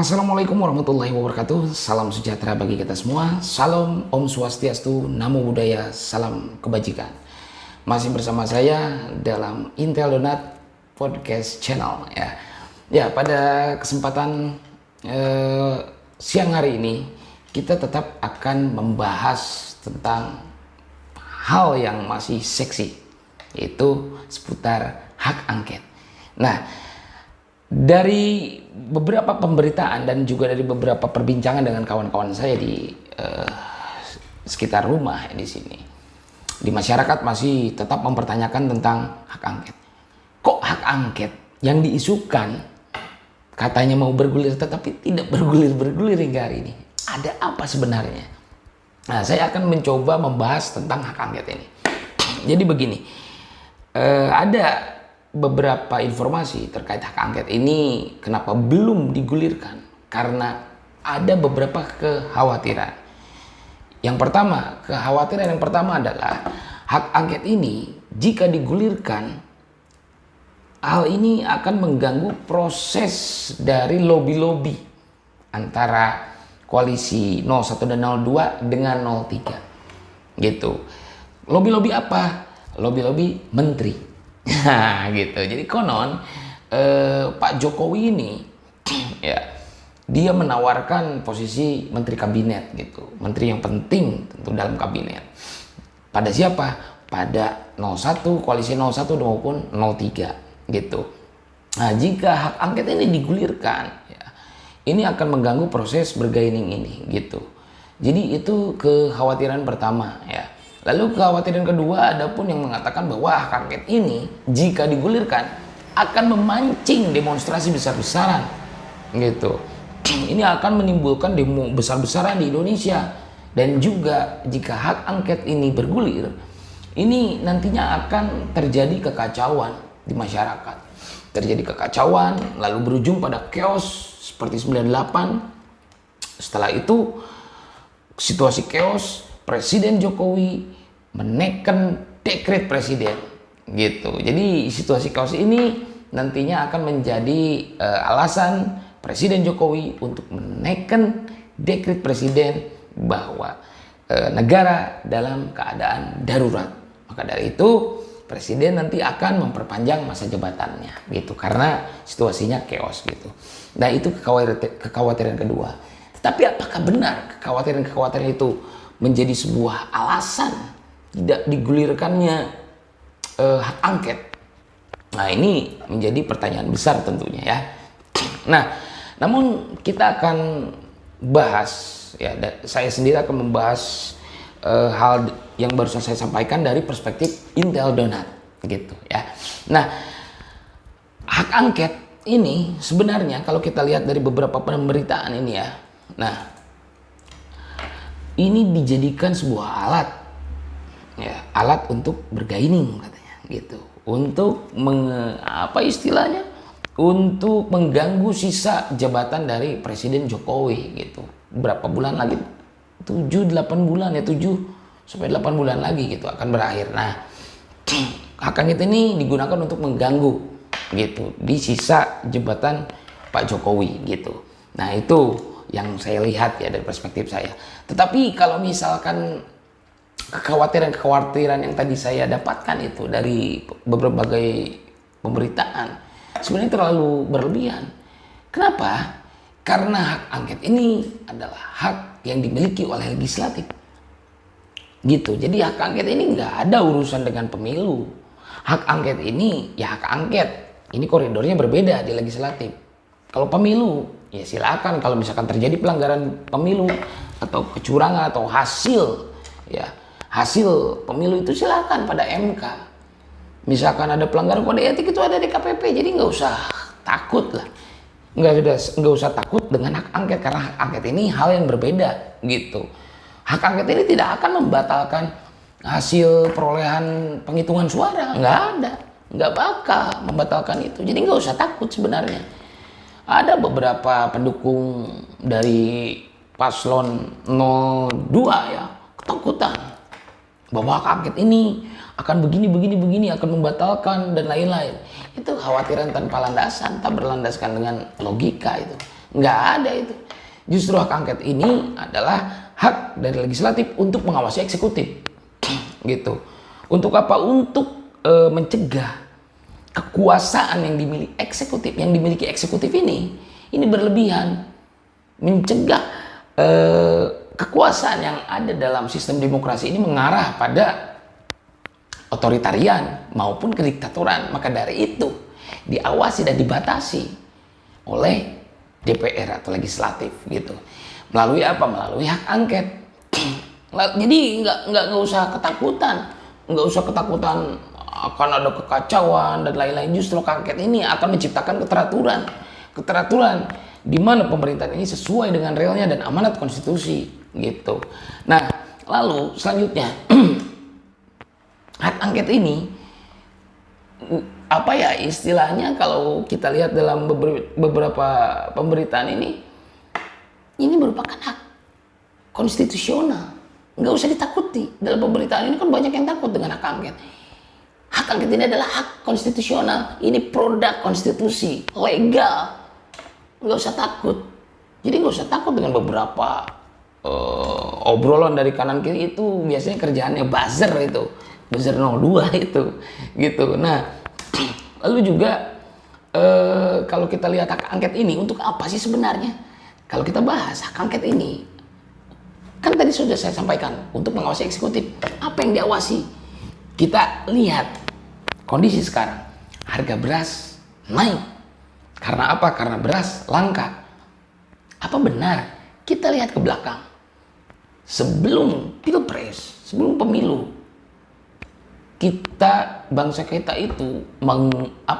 Assalamualaikum warahmatullahi wabarakatuh. Salam sejahtera bagi kita semua. Salam Om Swastiastu, Namo Buddhaya, salam kebajikan. Masih bersama saya dalam Intel Donat Podcast Channel ya. Ya, pada kesempatan siang hari ini kita tetap akan membahas tentang hal yang masih seksi, yaitu seputar hak angket. Nah, dari beberapa pemberitaan dan juga dari beberapa perbincangan dengan kawan-kawan saya di sekitar rumah di sini, di masyarakat masih tetap mempertanyakan tentang hak angket. Kok hak angket yang diisukan katanya mau bergulir tetapi tidak bergulir hingga hari ini? Ada apa sebenarnya? Nah, saya akan mencoba membahas tentang hak angket ini. Jadi begini, ada beberapa informasi terkait hak angket ini kenapa belum digulirkan, karena ada beberapa kekhawatiran. Kekhawatiran yang pertama adalah hak angket ini jika digulirkan, hal ini akan mengganggu proses dari lobby-lobby antara koalisi 01 dan 02 dengan 03 gitu. Lobby-lobby apa? Lobby-lobby menteri. Nah gitu, jadi konon Pak Jokowi ini ya, dia menawarkan posisi menteri kabinet gitu, menteri yang penting tentu dalam kabinet. Pada siapa? Pada 01, koalisi 01 maupun 03 gitu. Nah, jika hak angket ini digulirkan ya, ini akan mengganggu proses bergaining ini gitu. Jadi itu kekhawatiran pertama ya. Lalu kekhawatiran kedua, ada pun yang mengatakan bahwa hak angket ini jika digulirkan akan memancing demonstrasi besar-besaran gitu. Ini akan menimbulkan demo besar-besaran di Indonesia. Dan juga jika hak angket ini bergulir, ini nantinya akan terjadi kekacauan di masyarakat. Terjadi kekacauan lalu berujung pada chaos seperti 98. Setelah itu situasi chaos, Presiden Jokowi menekan dekret presiden gitu. Jadi situasi chaos ini nantinya akan menjadi alasan Presiden Jokowi untuk menekan dekret presiden bahwa negara dalam keadaan darurat. Maka dari itu presiden nanti akan memperpanjang masa jabatannya gitu, karena situasinya chaos gitu. Nah, itu kekhawatiran kedua. Tetapi apakah benar kekhawatiran itu menjadi sebuah alasan tidak digulirkannya hak angket? Nah, ini menjadi pertanyaan besar tentunya ya. Nah, namun kita akan bahas ya, saya sendiri akan membahas hal yang baru saya sampaikan dari perspektif Intel Donat gitu ya. Nah, hak angket ini sebenarnya kalau kita lihat dari beberapa pemberitaan ini ya, nah, ini dijadikan sebuah alat ya, alat untuk bergaining katanya gitu, untuk untuk mengganggu sisa jabatan dari Presiden Jokowi gitu. Berapa bulan lagi? 7-8 bulan ya, 7 sampai 8 bulan lagi gitu akan berakhir. Nah, hak angket ini digunakan untuk mengganggu gitu di sisa jabatan Pak Jokowi gitu. Nah, itu yang saya lihat ya dari perspektif saya. Tetapi kalau misalkan kekhawatiran yang tadi saya dapatkan itu dari berbagai pemberitaan, sebenarnya terlalu berlebihan. Kenapa? Karena hak angket ini adalah hak yang dimiliki oleh legislatif gitu. Jadi hak angket ini nggak ada urusan dengan pemilu. Hak angket ini ya hak angket, ini koridornya berbeda di legislatif. Kalau pemilu ya silakan, kalau misalkan terjadi pelanggaran pemilu atau kecurangan atau hasil pemilu itu silakan pada MK. Misalkan ada pelanggaran kode etik itu ada di KPP, jadi nggak usah takut lah. Nggak usah takut dengan hak angket, karena hak angket ini hal yang berbeda gitu. Hak angket ini tidak akan membatalkan hasil perolehan penghitungan suara, nggak bakal membatalkan itu. Jadi nggak usah takut sebenarnya. Ada beberapa pendukung dari paslon 02 ya ketakutan bahwa hak angket ini akan begini, akan membatalkan dan lain-lain. Itu khawatiran tanpa landasan, tak berlandaskan dengan logika itu. Nggak ada itu. Justru hak angket ini adalah hak dari legislatif untuk mengawasi eksekutif. Gitu. Untuk apa? Untuk mencegah kekuasaan yang dimiliki eksekutif ini berlebihan, mencegah kekuasaan yang ada dalam sistem demokrasi ini mengarah pada otoritarian maupun kediktatoran. Maka dari itu diawasi dan dibatasi oleh DPR atau legislatif gitu. Melalui apa? Melalui hak angket. Jadi nggak usah ketakutan, akan ada kekacauan dan lain-lain. Justru hak angket ini akan menciptakan keteraturan di mana pemerintahan ini sesuai dengan realnya dan amanat konstitusi gitu. Nah, lalu selanjutnya hak angket ini apa ya istilahnya, kalau kita lihat dalam beberapa pemberitaan ini merupakan hak konstitusional. Nggak usah ditakuti. Dalam pemberitaan ini kan banyak yang takut dengan hak angket. Hak angket ini adalah hak konstitusional. Ini produk konstitusi, legal. Nggak usah takut. Jadi nggak usah takut dengan beberapa obrolan dari kanan kiri itu biasanya kerjaannya buzzer 02 itu gitu. Nah, lalu juga kalau kita lihat hak angket ini untuk apa sih sebenarnya? Kalau kita bahas hak angket ini, kan tadi sudah saya sampaikan untuk mengawasi eksekutif. Apa yang diawasi? Kita lihat kondisi sekarang, harga beras naik. Karena apa? Karena beras langka. Apa benar? Kita lihat ke belakang. Sebelum pilpres, sebelum pemilu, bangsa kita itu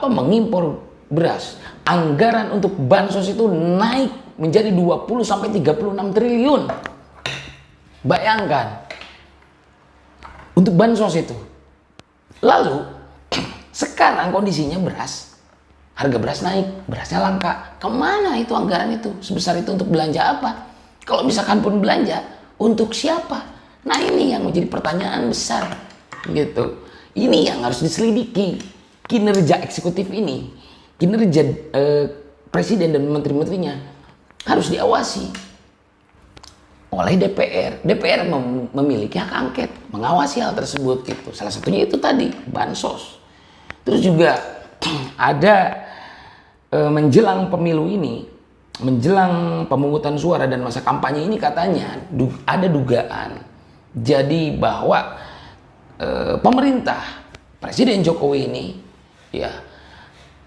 mengimpor beras. Anggaran untuk bansos itu naik menjadi 20 sampai 36 triliun. Bayangkan untuk bansos itu. Lalu sekarang kondisinya harga beras naik, berasnya langka. Kemana itu anggaran itu? Sebesar itu untuk belanja apa? Kalau misalkan pun belanja, untuk siapa? Nah, ini yang menjadi pertanyaan besar gitu. Ini yang harus diselidiki. Kinerja eksekutif ini, kinerja presiden dan menteri-menterinya harus diawasi oleh DPR. DPR memiliki hak angket, mengawasi hal tersebut gitu. Salah satunya itu tadi, bansos. Terus juga ada menjelang pemilu ini, menjelang pemungutan suara dan masa kampanye ini katanya ada dugaan. Jadi bahwa pemerintah Presiden Jokowi ini ya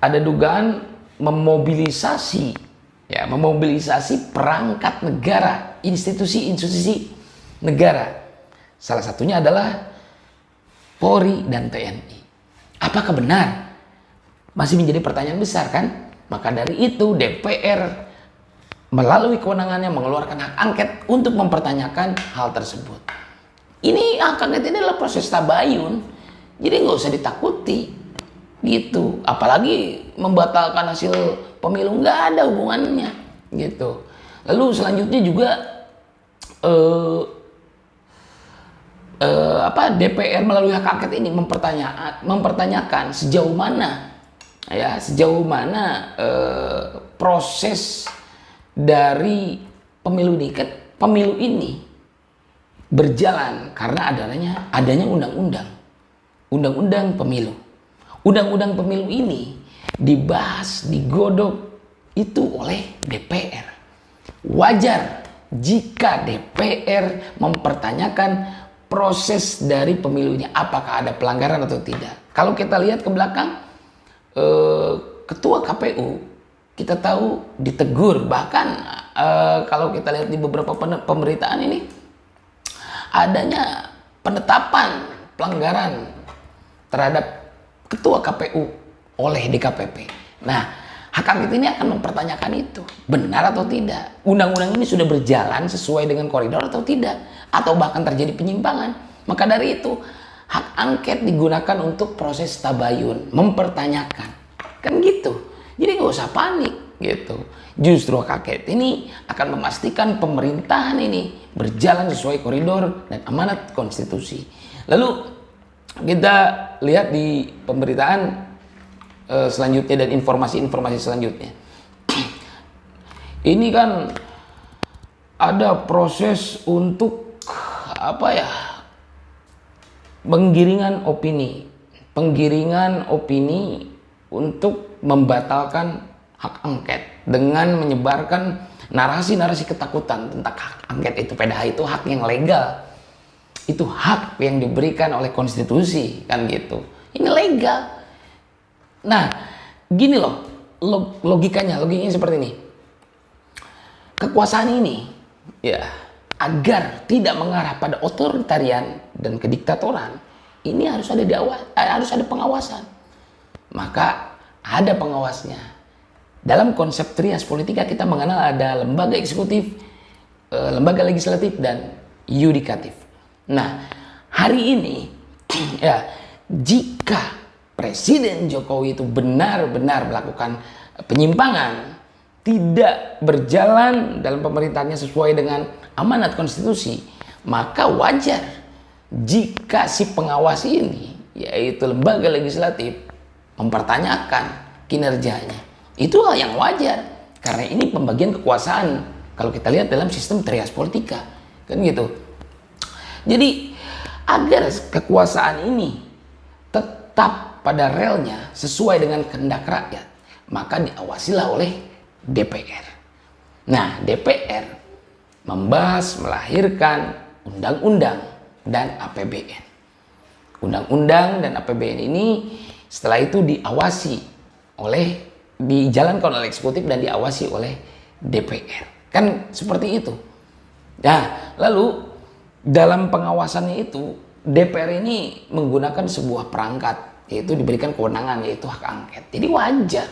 ada dugaan memobilisasi perangkat negara, institusi negara. Salah satunya adalah Polri dan TNI. Apakah benar? Masih menjadi pertanyaan besar kan? Maka dari itu DPR melalui kewenangannya mengeluarkan hak angket untuk mempertanyakan hal tersebut. Ini hak angket ini adalah proses tabayun. Jadi nggak usah ditakuti gitu. Apalagi membatalkan hasil pemilu, nggak ada hubungannya gitu. Lalu selanjutnya juga DPR melalui hak angket ini mempertanyakan sejauh mana proses dari pemilu ini. Kan pemilu ini berjalan karena adanya undang-undang pemilu. Undang-undang pemilu ini dibahas, digodok itu oleh DPR. Wajar jika DPR mempertanyakan proses dari pemilu ini, apakah ada pelanggaran atau tidak. Kalau kita lihat ke belakang, ketua KPU kita tahu ditegur, bahkan kalau kita lihat di beberapa pemberitaan ini adanya penetapan pelanggaran terhadap ketua KPU oleh DKPP. Nah, hak angket ini akan mempertanyakan itu, benar atau tidak. Undang-undang ini sudah berjalan sesuai dengan koridor atau tidak, atau bahkan terjadi penyimpangan. Maka dari itu, hak angket digunakan untuk proses tabayun, mempertanyakan. Kan gitu. Jadi nggak usah panik gitu. Justru hak angket ini akan memastikan pemerintahan ini berjalan sesuai koridor dan amanat konstitusi. Lalu kita lihat di pemberitaan selanjutnya dan informasi-informasi selanjutnya. ini kan ada proses untuk apa ya? Penggiringan opini untuk membatalkan hak angket dengan menyebarkan narasi-narasi ketakutan tentang hak angket itu. Padahal itu hak yang legal. Itu hak yang diberikan oleh konstitusi, kan gitu. Ini legal. Nah, gini loh, logikanya seperti ini. Kekuasaan ini, ya, agar tidak mengarah pada otoritarian dan kediktatoran, ini harus ada pengawasan. Maka ada pengawasnya. Dalam konsep trias politika kita mengenal ada lembaga eksekutif, lembaga legislatif, dan yudikatif. Nah, hari ini ya, jika Presiden Jokowi itu benar-benar melakukan penyimpangan, tidak berjalan dalam pemerintahannya sesuai dengan amanat konstitusi, maka wajar jika si pengawas ini, yaitu lembaga legislatif, mempertanyakan kinerjanya. Itulah yang wajar, karena ini pembagian kekuasaan kalau kita lihat dalam sistem trias politika, kan gitu. Jadi agar kekuasaan ini tetap pada relnya sesuai dengan kehendak rakyat, maka diawasilah oleh DPR. Nah, DPR membahas melahirkan undang-undang dan APBN. Undang-undang dan APBN ini setelah itu dijalankan oleh eksekutif dan diawasi oleh DPR. Kan seperti itu. Nah, lalu dalam pengawasannya itu DPR ini menggunakan sebuah perangkat, yaitu diberikan kewenangan, yaitu hak angket. Jadi wajar.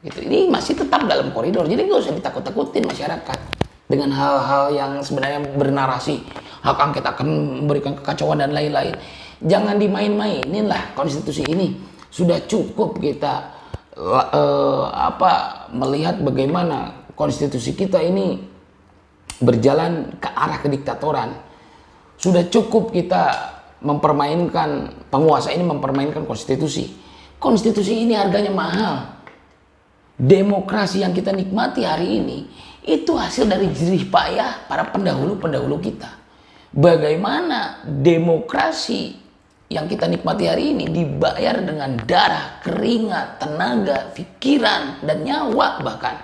Gitu. Ini masih tetap dalam koridor, jadi nggak usah ditakut-takutin masyarakat dengan hal-hal yang sebenarnya bernarasi hak angket akan memberikan kekacauan dan lain-lain. Jangan dimain-mainin lah konstitusi ini. Sudah cukup kita melihat bagaimana konstitusi kita ini berjalan ke arah kediktatoran. Sudah cukup kita mempermainkan, penguasa ini mempermainkan konstitusi. Konstitusi ini harganya mahal. Demokrasi yang kita nikmati hari ini itu hasil dari jerih payah para pendahulu-pendahulu kita. Bagaimana demokrasi yang kita nikmati hari ini dibayar dengan darah, keringat, tenaga, pikiran, dan nyawa bahkan.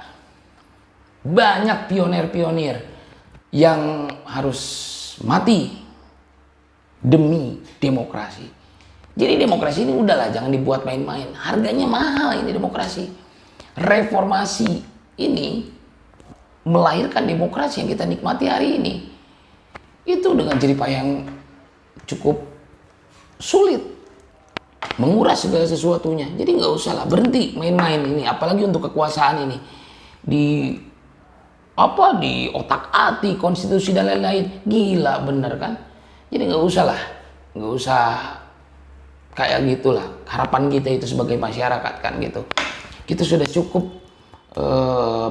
Banyak pionir-pionir yang harus mati demi demokrasi. Jadi demokrasi ini udahlah, jangan dibuat main-main. Harganya mahal ini demokrasi. Reformasi ini melahirkan demokrasi yang kita nikmati hari ini. Itu dengan jerih payah yang cukup sulit, menguras segala sesuatunya. Jadi nggak usah lah, berhenti main-main ini, apalagi untuk kekuasaan ini di otak-atik konstitusi dan lain-lain. Gila bener kan? Jadi nggak usah kayak gitulah. Harapan kita itu sebagai masyarakat kan gitu. Kita sudah cukup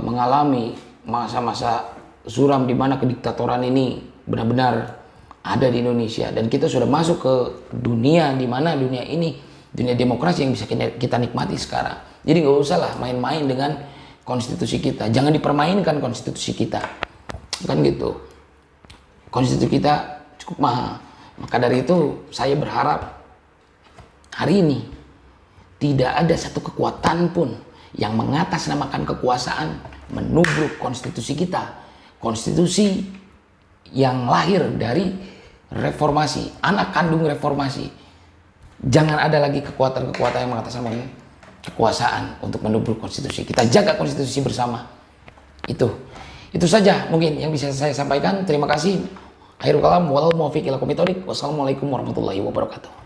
mengalami masa-masa suram di mana kediktatoran ini benar-benar ada di Indonesia, dan kita sudah masuk ke dunia di mana dunia demokrasi yang bisa kita nikmati sekarang. Jadi nggak usah lah main-main dengan konstitusi kita, jangan dipermainkan konstitusi kita, kan gitu. Konstitusi kita cukup mahal, maka dari itu saya berharap hari ini tidak ada satu kekuatan pun yang mengatasnamakan kekuasaan menubruk konstitusi kita. Konstitusi yang lahir dari reformasi, anak kandung reformasi. Jangan ada lagi kekuatan-kekuatan yang mengatasnamakan kekuasaan untuk menubruk konstitusi. Kita jaga konstitusi bersama. Itu saja mungkin yang bisa saya sampaikan. Terima kasih. Akhirul kalam, wal muwaffiq ila aqwamit thoriq. Wassalamualaikum warahmatullahi wabarakatuh.